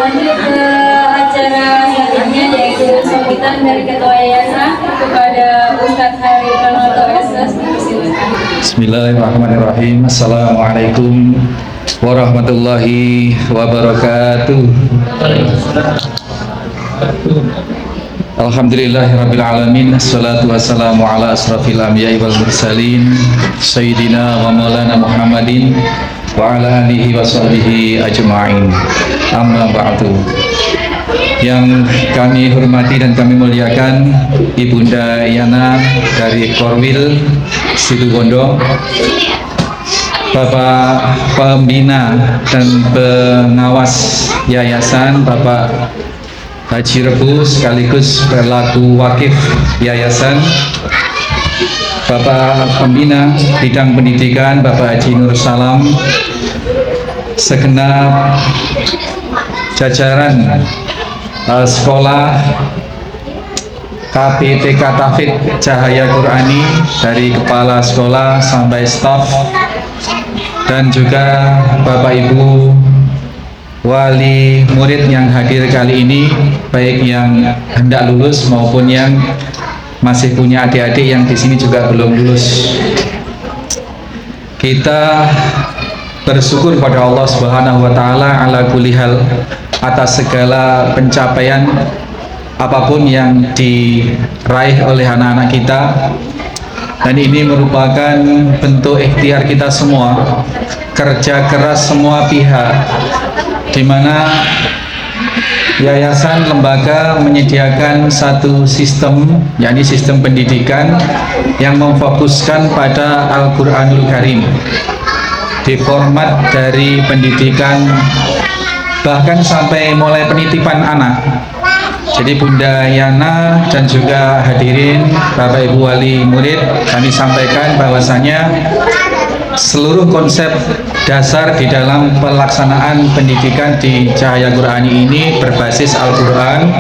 Lanjut ke acara selanjutnya, yaitu sambutan dari Ketua Yayasan kepada Ustadz Hari Pranoto SS. Silakan. Bismillahirrahmanirrahim. Assalamualaikum warahmatullahi wabarakatuh. Alhamdulillahirabbil alamin. Assalatu wassalamu ala asrafil anbiya'i wal mursalin sayyidina wa maulana Muhammadin wa ala alihi wa sahbihi ajma'in. Amma ba'du. Yang kami hormati dan kami muliakan Ibunda Yana dari Korwil Situbondo, Bapak Pembina dan Pengawas Yayasan Bapak Haji Rebu sekaligus pelaku wakif Yayasan, Bapak Pembina Bidang Pendidikan Bapak Haji Nur Salam, segenap jajaran sekolah KPTK Tafid Cahaya Qurani dari kepala sekolah sampai staf, dan juga Bapak Ibu wali murid yang hadir kali ini, baik yang hendak lulus maupun yang masih punya adik-adik yang di sini juga belum lulus. Kita bersyukur pada Allah Subhanahu wa taala ala kulli hal atas segala pencapaian apapun yang diraih oleh anak-anak kita, dan ini merupakan bentuk ikhtiar kita semua, kerja keras semua pihak, di mana yayasan lembaga menyediakan satu sistem, yakni sistem pendidikan yang memfokuskan pada Al-Quranul Karim di format dari pendidikan bahkan sampai mulai penitipan anak. Jadi Bunda Yana dan juga hadirin Bapak Ibu wali murid, kami sampaikan bahwasanya seluruh konsep dasar di dalam pelaksanaan pendidikan di Cahaya Qurani ini berbasis Al-Quran,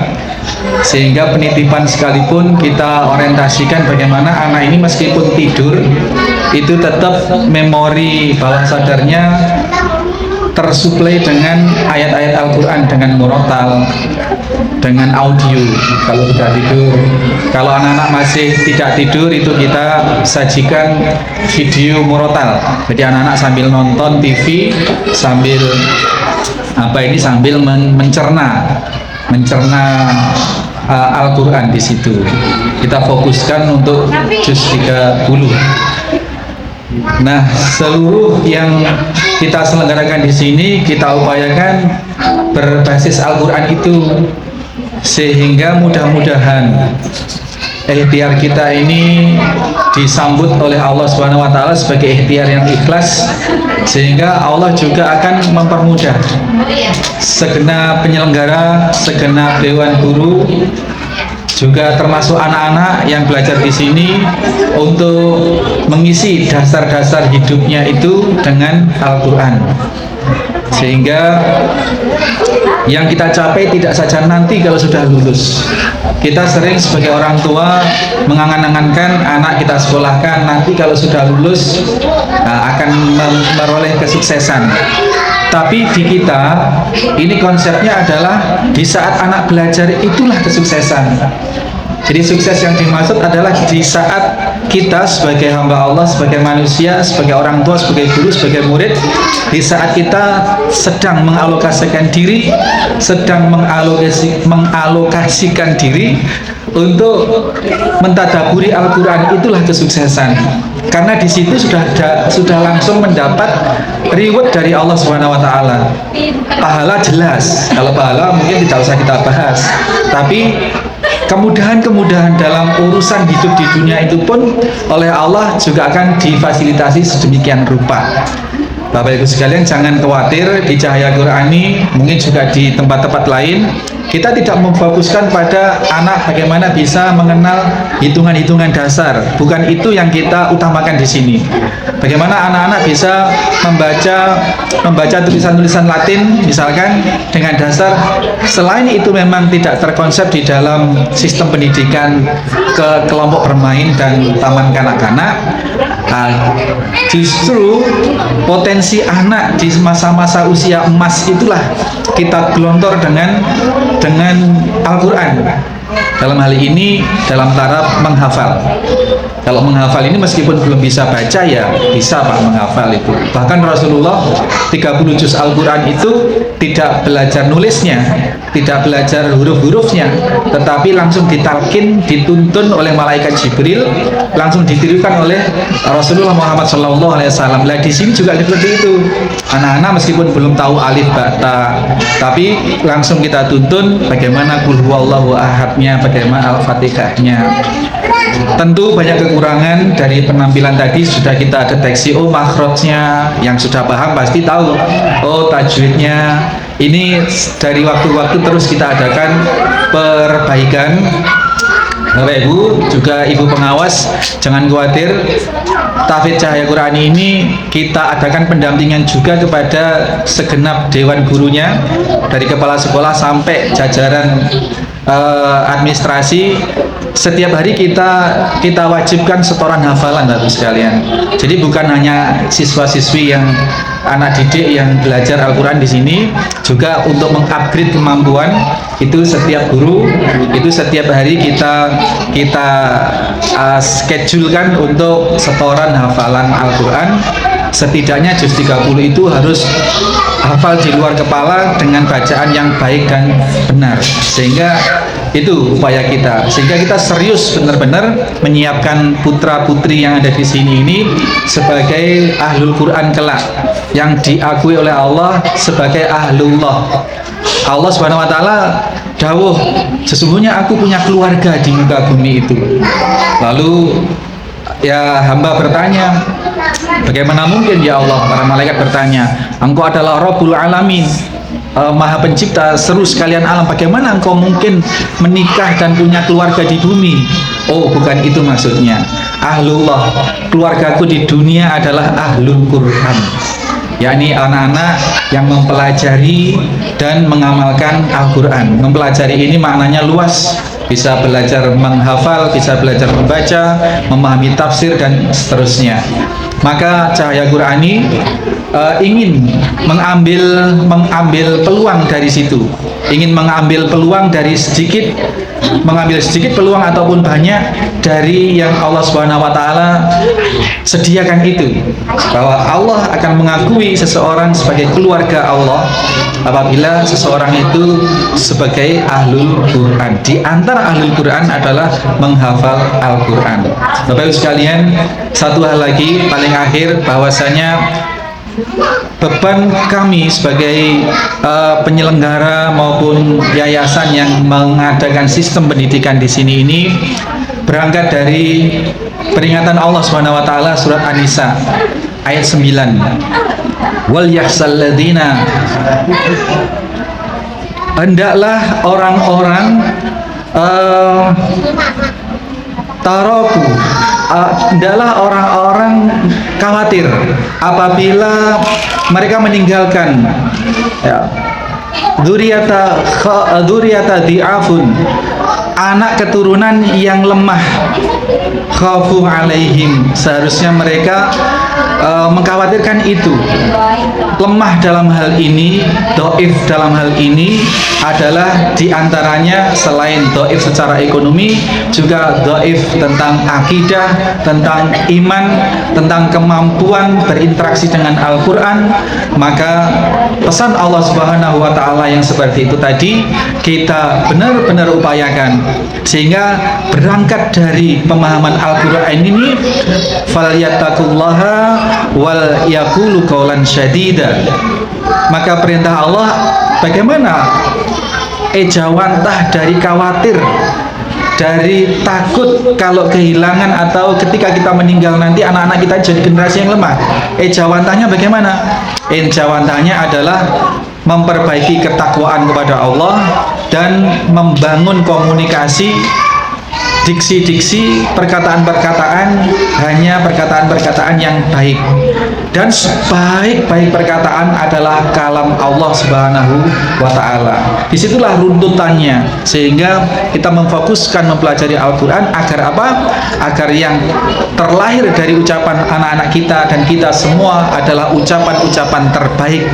sehingga penitipan sekalipun kita orientasikan bagaimana anak ini meskipun tidur itu tetap memori bawah sadarnya tersuplai dengan ayat-ayat Al-Quran dengan murotal, dengan audio kalau sudah tidur. Kalau anak-anak masih tidak tidur, itu kita sajikan video murotal. Jadi anak-anak sambil nonton TV, sambil sambil mencerna Al-Quran di situ. Kita fokuskan untuk juz 30. Nah, seluruh yang kita selenggarakan di sini kita upayakan berbasis Al-Quran itu, sehingga mudah-mudahan ikhtiar kita ini disambut oleh Allah Subhanahu wa taala sebagai ikhtiar yang ikhlas, sehingga Allah juga akan mempermudah segenap penyelenggara, segenap dewan guru, juga termasuk anak-anak yang belajar di sini untuk mengisi dasar-dasar hidupnya itu dengan Al-Quran, sehingga yang kita capai tidak saja nanti kalau sudah lulus. Kita sering sebagai orang tua mengangan-angankan anak kita sekolahkan nanti kalau sudah lulus akan meroleh kesuksesan. Tapi di kita ini konsepnya adalah di saat anak belajar itulah kesuksesan. Jadi sukses yang dimaksud adalah di saat kita sebagai hamba Allah, sebagai manusia, sebagai orang tua, sebagai guru, sebagai murid, di saat kita sedang mengalokasikan diri, sedang mengalokasikan diri untuk mentadaburi Al-Quran, itulah kesuksesan. Karena di situ sudah langsung mendapat reward dari Allah Subhanahu wa taala. Pahala jelas. Kalau pahala mungkin tidak usah kita bahas. Tapi kemudahan-kemudahan dalam urusan hidup di dunia itu pun oleh Allah juga akan difasilitasi sedemikian rupa. Bapak Ibu sekalian, jangan khawatir, di Cahaya Qurani mungkin juga di tempat-tempat lain kita tidak memfokuskan pada anak bagaimana bisa mengenal hitungan-hitungan dasar. Bukan itu yang kita utamakan di sini. Bagaimana anak-anak bisa membaca tulisan-tulisan Latin misalkan dengan dasar. Selain itu memang tidak terkonsep di dalam sistem pendidikan ke kelompok bermain dan taman kanak-kanak. Justru potensi potensi anak di masa-masa usia emas itulah kita gelontor dengan Al-Quran. Dalam hal ini dalam taraf menghafal. Kalau menghafal ini meskipun belum bisa baca ya bisa Pak menghafal itu. Bahkan Rasulullah 30 juz Al-Quran itu tidak belajar nulisnya, tidak belajar huruf-hurufnya, tetapi langsung ditalkin, dituntun oleh malaikat Jibril, langsung ditirukan oleh Rasulullah Muhammad SAW. Nah di sini juga seperti itu. Anak-anak meskipun belum tahu alif ba ta, tapi langsung kita tuntun bagaimana qul huwallahu ahadnya, bagaimana al-fatihahnya. Tentu banyak kekurangan dari penampilan tadi sudah kita deteksi. Oh makhrajnya, yang sudah paham pasti tahu. Oh tajwidnya, ini dari waktu-waktu terus kita adakan perbaikan. Bapak Ibu, juga Ibu pengawas, jangan khawatir. Tahfidz Cahaya Quran ini kita adakan pendampingan juga kepada segenap dewan gurunya, dari kepala sekolah sampai jajaran administrasi. Setiap hari kita wajibkan setoran hafalan Bapak sekalian. Jadi bukan hanya siswa-siswi yang anak didik yang belajar Al-Quran di sini, juga untuk mengupgrade kemampuan itu setiap guru itu setiap hari kita schedulekan untuk setoran hafalan Al-Quran. Setidaknya juz 30 itu harus hafal di luar kepala dengan bacaan yang baik dan benar, sehingga itu upaya kita, sehingga kita serius benar-benar menyiapkan putra-putri yang ada di sini ini sebagai ahlul Quran kelak, yang diakui oleh Allah sebagai ahlullah. Allah Subhanahu wa taala dawuh, sesungguhnya aku punya keluarga di muka bumi itu. Lalu ya hamba bertanya, bagaimana mungkin ya Allah? Para malaikat bertanya, engkau adalah Rabbul Alamin, Maha Pencipta seluruh sekalian alam, bagaimana engkau mungkin menikah dan punya keluarga di bumi? Oh bukan itu maksudnya. Ahlullah, keluargaku di dunia adalah ahlul Quran, yakni anak-anak yang mempelajari dan mengamalkan Al-Quran. Mempelajari ini maknanya luas, bisa belajar menghafal, bisa belajar membaca, memahami tafsir dan seterusnya. Maka Cahaya Qurani ingin mengambil peluang dari situ, ingin mengambil peluang dari mengambil sedikit peluang ataupun banyak dari yang Allah Subhanahu wa taala sediakan itu, bahwa Allah akan mengakui seseorang sebagai keluarga Allah apabila seseorang itu sebagai ahlul Quran. Di antara ahlul Quran adalah menghafal Al-Quran. Bapak Ibu sekalian, satu hal lagi paling akhir, bahwasanya beban kami sebagai penyelenggara maupun yayasan yang mengadakan sistem pendidikan di sini ini berangkat dari peringatan Allah Subhanahu wa taala surat An-Nisa ayat 9. Wal yahsal ladzina, hendaklah orang-orang hendaklah orang-orang khawatir apabila mereka meninggalkan ya, dzurriyyata di'afun, anak keturunan yang lemah, khafu alaihim, seharusnya mereka mengkhawatirkan itu. Lemah dalam hal ini, doif dalam hal ini adalah diantaranya selain doif secara ekonomi, juga doif tentang akidah, tentang iman, tentang kemampuan berinteraksi dengan Al-Quran. Maka pesan Allah Subhanahu wa taala yang seperti itu tadi kita benar-benar upayakan, sehingga berangkat dari pemahaman Al-Quran ini, falyattaqullaha wal yaqulu qaulan syadida. Maka perintah Allah bagaimana ejawantah dari khawatir, dari takut kalau kehilangan atau ketika kita meninggal nanti anak-anak kita jadi generasi yang lemah. Ejawantahnya bagaimana? Ejawantahnya adalah memperbaiki ketakwaan kepada Allah dan membangun komunikasi diksi-diksi, perkataan-perkataan hanya perkataan-perkataan yang baik. Dan sebaik-baik perkataan adalah kalam Allah Subhanahu wa Ta'ala. Disitulah runtutannya, sehingga kita memfokuskan mempelajari Al-Quran agar apa? Agar yang terlahir dari ucapan anak-anak kita dan kita semua adalah ucapan-ucapan terbaik.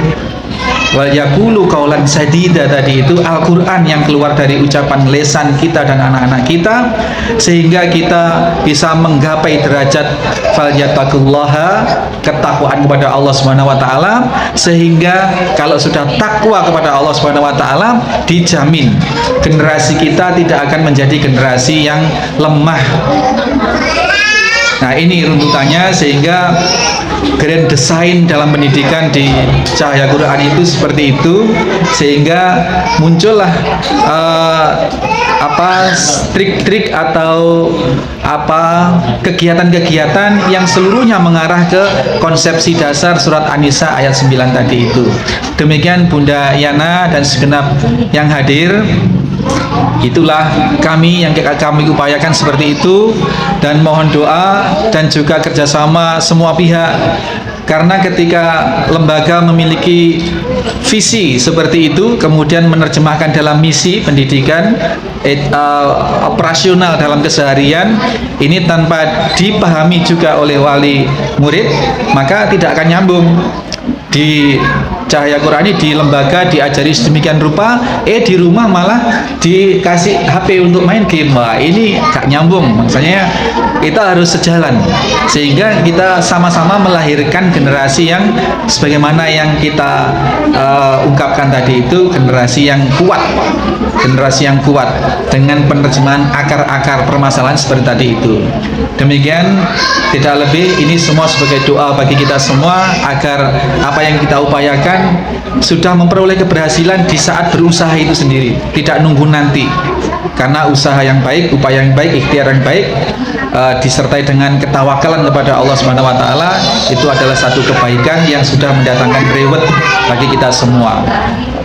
Wal yaqulu qaulan sadida, tadi itu Al-Quran yang keluar dari ucapan lesan kita dan anak-anak kita, sehingga kita bisa menggapai derajat falyattaqullaha, ketakwaan kepada Allah Subhanahu wa Ta'ala, sehingga kalau sudah takwa kepada Allah Subhanahu wa Ta'ala, dijamin generasi kita tidak akan menjadi generasi yang lemah. Nah, ini runtutannya, sehingga grand design dalam pendidikan di Cahaya Quran itu seperti itu, sehingga muncullah trik-trik atau kegiatan-kegiatan yang seluruhnya mengarah ke konsepsi dasar surat An-Nisa ayat 9 tadi itu. Demikian Bunda Yana dan segenap yang hadir. Itulah kami yang kami upayakan seperti itu, dan mohon doa dan juga kerjasama semua pihak, karena ketika lembaga memiliki visi seperti itu kemudian menerjemahkan dalam misi pendidikan operasional dalam keseharian ini tanpa dipahami juga oleh wali murid, maka tidak akan nyambung. Di Cahaya Quran ini di lembaga diajari sedemikian rupa, di rumah malah dikasih HP untuk main game. Wah, ini gak nyambung. Maksudnya kita harus sejalan, sehingga kita sama-sama melahirkan generasi yang sebagaimana yang kita ungkapkan tadi itu, generasi yang kuat, generasi yang kuat dengan penerjemahan akar-akar permasalahan seperti tadi itu. Demikian, tidak lebih, ini semua sebagai doa bagi kita semua agar apa yang kita upayakan sudah memperoleh keberhasilan di saat berusaha itu sendiri, tidak nunggu nanti. Karena usaha yang baik, upaya yang baik, ikhtiar yang baik disertai dengan ketawakalan kepada Allah Subhanahu wa Ta'ala, itu adalah satu kebaikan yang sudah mendatangkan reward bagi kita semua.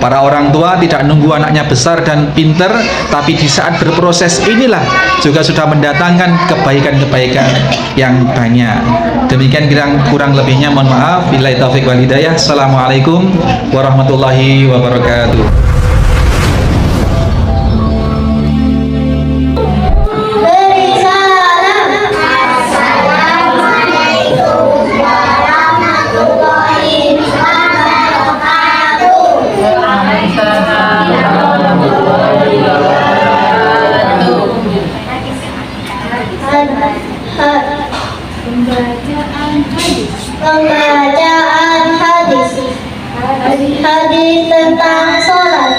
Para orang tua tidak nunggu anaknya besar dan pinter, tapi di saat berproses inilah juga sudah mendatangkan kebaikan-kebaikan yang banyak. Demikian kurang lebihnya mohon maaf. Billahi taufiq wal hidayah. Assalamualaikum warahmatullahi wabarakatuh. Pembacaan hadis tentang sholat.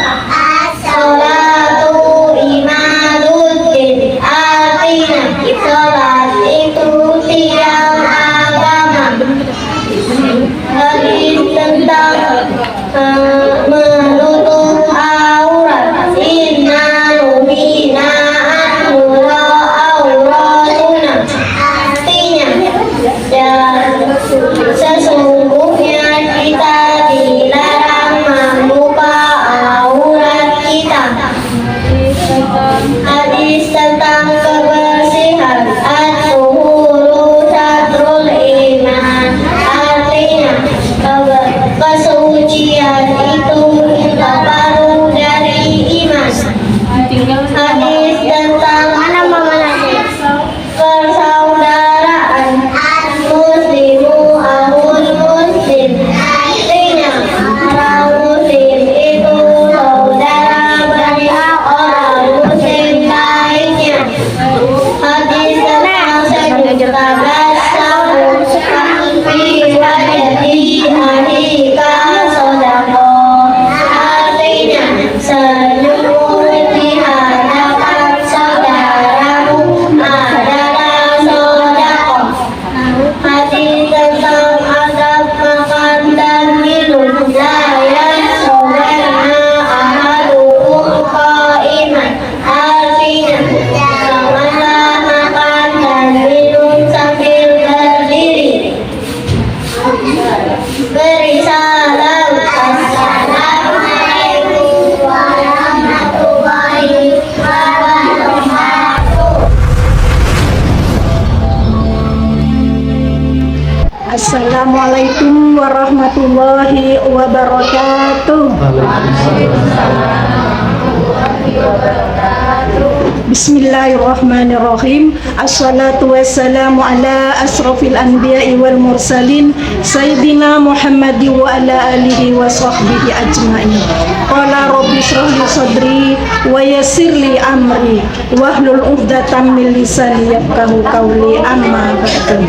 Bismillahirrahmanirrahim. Assalatu wassalamu ala asrafil anbiya'i wal mursalin Sayyidina Muhammadi wa ala alihi wa sahbihi ajma'in. Qala rabbi shrah li sadri wa yassir li amri wahlul 'uqdatam min lisani yafqahu qawli, amma ba'du.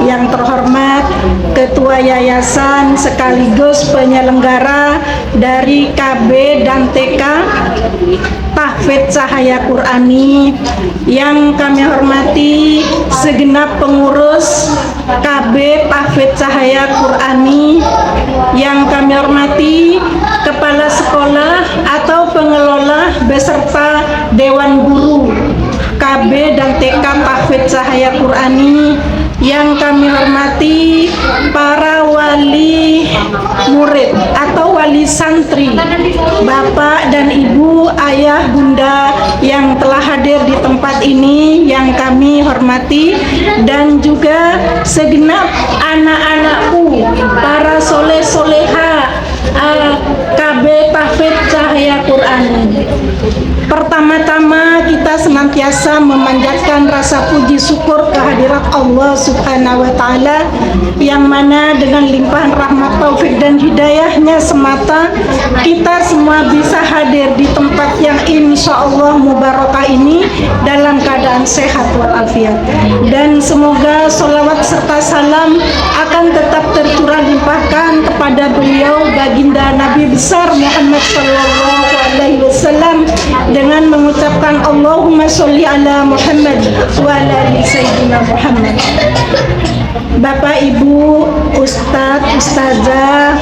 Yang terhormat Ketua Yayasan sekaligus penyelenggara dari KB dan TK Tahfidz Cahaya Qur'ani, yang kami hormati segenap pengurus KB Tahfidz Cahaya Qur'ani, yang kami hormati kepala sekolah atau pengelola beserta dewan guru KB dan TK Tahfidz Cahaya Qur'ani, yang kami hormati para wali murid atau wali santri, bapak dan ibu, ayah, bunda yang telah hadir di tempat ini yang kami hormati, dan juga segenap anak-anakku, para soleh-soleha KB Tahfidz Cahaya Qur'ani. Pertama-tama kita senantiasa memanjatkan rasa puji syukur kehadirat Allah Subhanahu wa Ta'ala, yang mana dengan limpahan rahmat, taufik dan hidayahnya semata kita semua bisa hadir di tempat yang insya Allah mubarakah ini dalam keadaan sehat walafiat. Dan semoga sholawat serta salam akan tetap tercurah limpahkan kepada beliau baginda Nabi besar Muhammad sallallahu alaihi wasallam dengan mengucapkan Allahumma sholli ala Muhammad wa ala ali sayyidina Muhammad. Bapak, Ibu, Ustadz, Ustazah,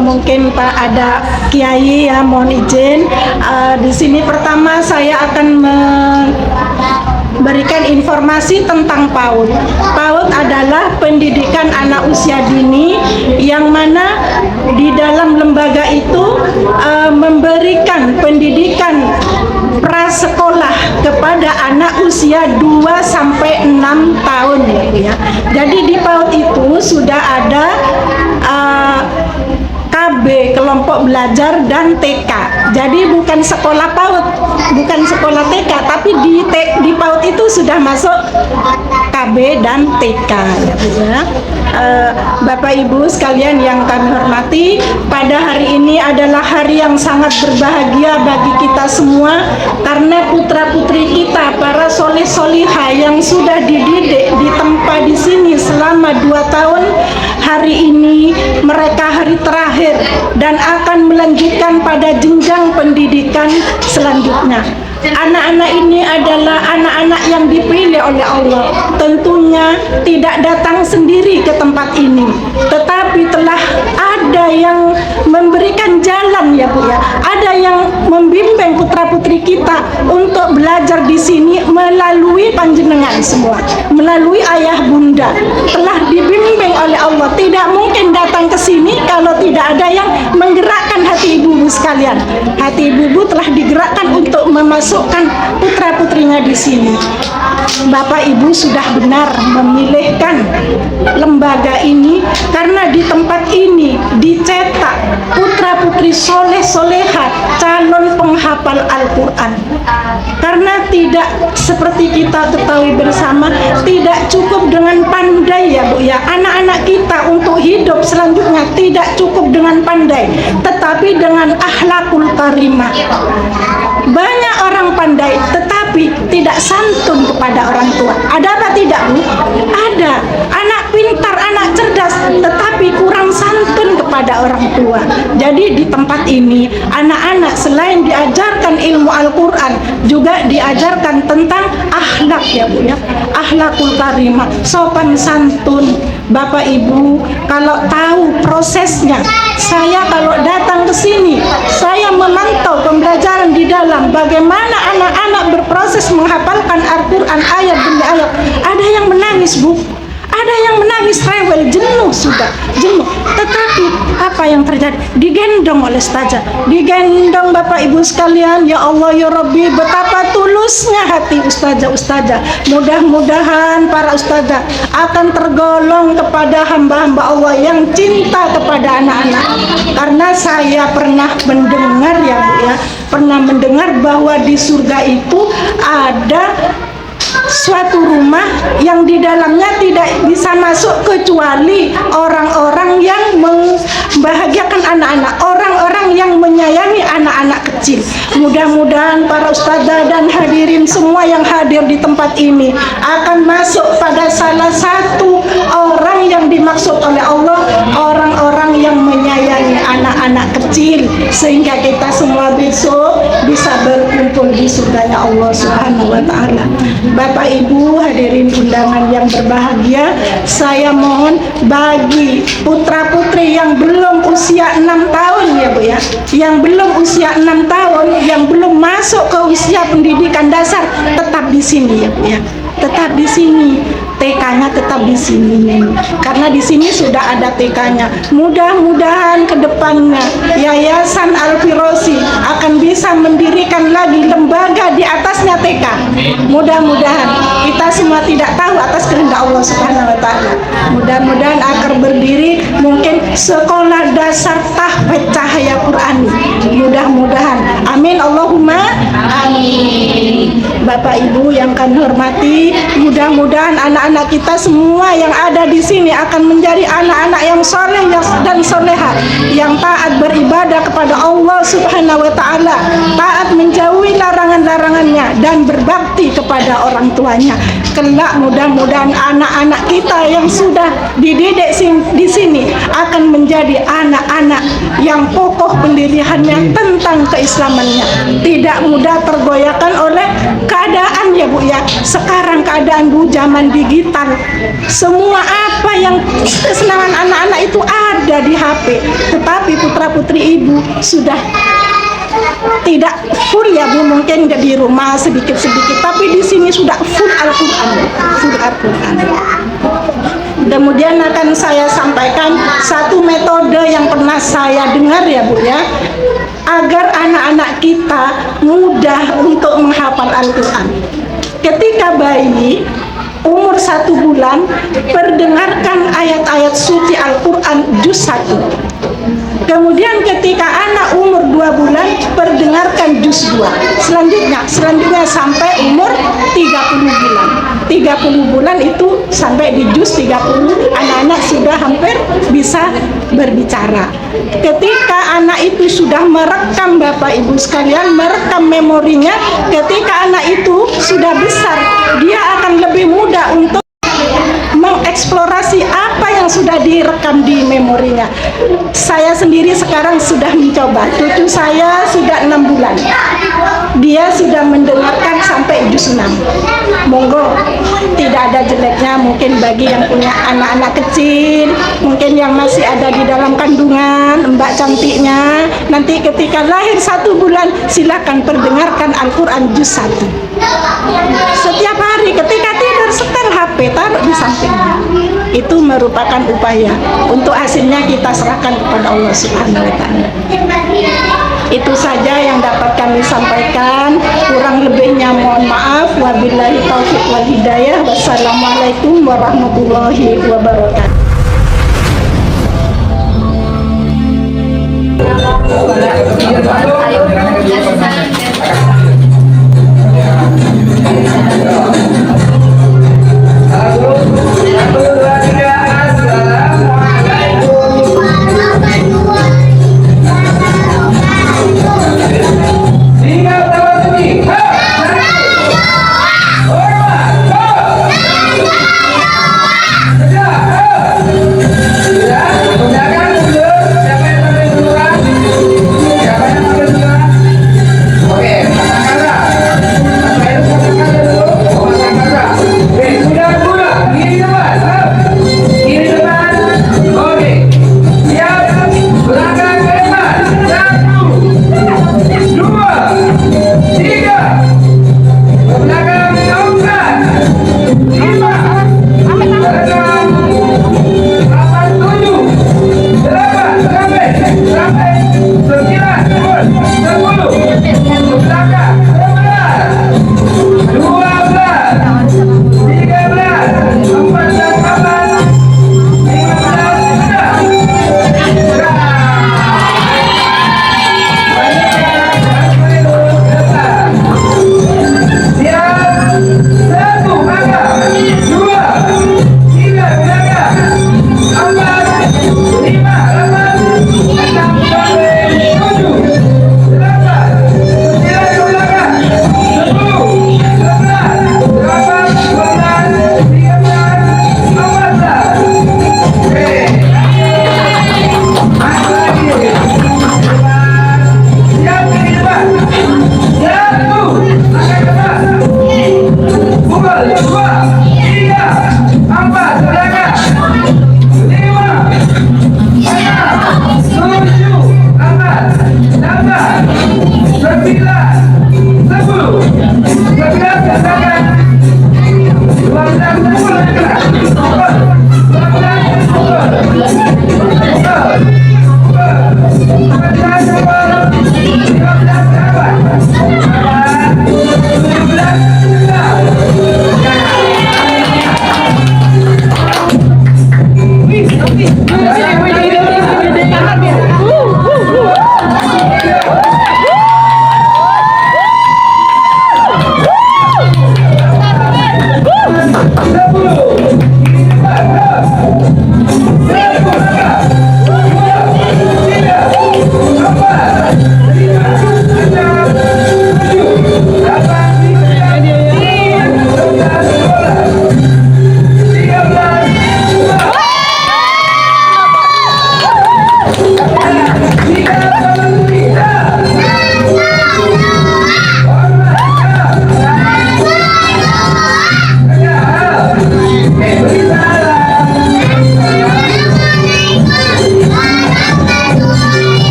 mungkin Pak ada Kiai ya, mohon izin. Di sini pertama saya akan memberikan informasi tentang PAUD. PAUD adalah pendidikan anak usia dini, yang mana di dalam lembaga itu memberikan pendidikan prasekolah kepada anak usia 2 sampai 6 tahun ya. Jadi di PAUD itu sudah ada KB, kelompok belajar, dan TK. Jadi bukan sekolah PAUD, bukan sekolah TK, tapi di PAUD itu sudah masuk KB dan TK ya. Bapak Ibu sekalian yang kami hormati, pada hari ini adalah hari yang sangat berbahagia bagi kita semua, karena putra-putri kita, para soleh-solihah yang sudah dididik ditempa di sini selama 2 tahun, hari ini mereka hari terakhir dan akan melanjutkan pada jenjang pendidikan selanjutnya. Anak-anak ini adalah anak-anak yang dipilih oleh Allah. Tentunya tidak datang sendiri ke tempat ini, tetapi telah ada yang memberikan jalan ya Bu ya. Ada yang membimbing putra-putri kita untuk belajar di sini melalui panjenengan semua, melalui ayah bunda. Telah dibimbing oleh Allah. Tidak mungkin datang ke sini kalau tidak ada yang menggerakkan hati ibu-ibu sekalian. Hati ibu-ibu telah digerakkan untuk memasukkan putra-putrinya di sini. Bapak Ibu sudah benar memilihkan lembaga ini, karena di tempat ini dicetak putra-putri soleh-soleha, calon penghafal Al-Quran. Karena tidak seperti kita ketahui bersama, tidak cukup dengan pandai ya Bu ya. Anak-anak kita untuk hidup selanjutnya tidak cukup dengan pandai, tetapi dengan akhlakul karimah. Banyak orang pandai tetapi tidak santun kepada orang tua. Ada apa tidak Bu? Ada. Anak pintar, anak cerdas, tetapi kurang santun kepada orang tua. Jadi di tempat ini anak-anak selain diajarkan ilmu Al-Quran, juga diajarkan tentang akhlak ya Bu ya. Akhlakul karimah, sopan santun. Bapak Ibu kalau tahu prosesnya, saya kalau datang ke sini, saya memantau pembelajaran di dalam, bagaimana anak-anak berproses menghafalkan Al-Quran ayat demi ayat. Ada yang menangis Bu, ada ada yang menangis rewel, jenuh sudah, jenuh. Tetapi apa yang terjadi? Digendong oleh ustazah, digendong Bapak Ibu sekalian. Ya Allah ya Rabbi, betapa tulusnya hati ustazah. Mudah-mudahan para ustazah akan tergolong kepada hamba-hamba Allah yang cinta kepada anak-anak. Karena saya pernah mendengar ya Bu ya, pernah mendengar bahwa di surga itu ada suatu rumah yang di dalamnya tidak bisa masuk kecuali orang-orang yang membahagiakan anak-anak, orang-orang yang menyayangi anak-anak kecil. Mudah-mudahan para ustazah dan hadirin semua yang hadir di tempat ini akan masuk pada salah satu orang yang dimaksud oleh Allah, orang-orang yang menyayangi anak-anak kecil, sehingga kita semua besok bisa berkumpul di surganya Allah Subhanahu wa Ta'ala. Bapak Ibu hadirin undangan yang berbahagia, saya mohon bagi putra-putri yang belum usia 6 tahun ya Bu ya, yang belum usia 6 tahun, yang belum masuk ke usia pendidikan dasar, tetap di sini ya Bu ya, tetap di sini. TK-nya tetap di sini, karena di sini sudah ada TK-nya. Mudah-mudahan ke depannya Yayasan Al-Firozi akan bisa mendirikan lagi lembaga di atasnya TK. Mudah-mudahan, kita semua tidak tahu atas kehendak Allah Subhanahu wa Ta'ala. Mudah-mudahan akan berdiri mungkin sekolah dasar tahfidz cahaya Qur'ani. Mudah-mudahan. Amin Allahumma amin. Bapak Ibu yang kami hormati, mudah-mudahan anak-anak kita semua yang ada di sini akan menjadi anak-anak yang soleh dan soleha, yang taat beribadah kepada Allah Subhanahu wa Ta'ala, taat menjauhi larangan-larangannya, dan berbakti kepada orang tuanya. Kelak mudah-mudahan anak-anak kita yang sudah dididik di sini akan menjadi anak-anak yang kokoh pendiriannya tentang keislamannya, tidak mudah tergoyahkan oleh keadaan ya Bu ya. Sekarang keadaan Bu zaman digital, semua apa yang kesenangan anak-anak itu ada di HP, tetapi putra-putri Ibu sudah tidak full ya Bu, mungkin di rumah sedikit-sedikit, tapi di sini sudah full Al-Quran, full Al-Quran. Kemudian akan saya sampaikan satu metode yang pernah saya dengar ya Bu ya, agar anak-anak kita mudah untuk menghafal Al-Quran. Ketika bayi umur 1 bulan, perdengarkan ayat-ayat suci Al-Quran juz 1. Kemudian ketika anak umur 2 bulan, perdengarkan juz 2. Selanjutnya sampai umur 30 bulan. 30 bulan itu sampai di juz 30, anak-anak sudah hampir bisa berbicara. Ketika anak itu sudah merekam, Bapak Ibu sekalian, merekam memorinya, ketika anak itu sudah besar, dia akan lebih mudah untuk mengeksplorasi apa yang sudah direkam di memorinya. Saya sendiri sekarang sudah mencoba. Cucu saya sudah 6 bulan. Dia sudah mendengarkan sampai juz 6. Monggo, tidak ada jeleknya mungkin bagi yang punya anak-anak kecil, mungkin yang masih ada di dalam kandungan, mbak cantiknya, nanti ketika lahir 1 bulan, silakan perdengarkan Al-Quran juz 1. Setiap hari ketika tidur setel HP, taruh di sampingnya. Itu merupakan upaya. Untuk hasilnya kita serahkan kepada Allah Subhanahu wa Ta'ala. Itu saja yang dapat kami sampaikan. Kurang lebihnya mohon maaf. Wabillahi taufiq wal hidayah. Wassalamualaikum warahmatullahi wabarakatuh. Ya,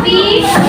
Iya,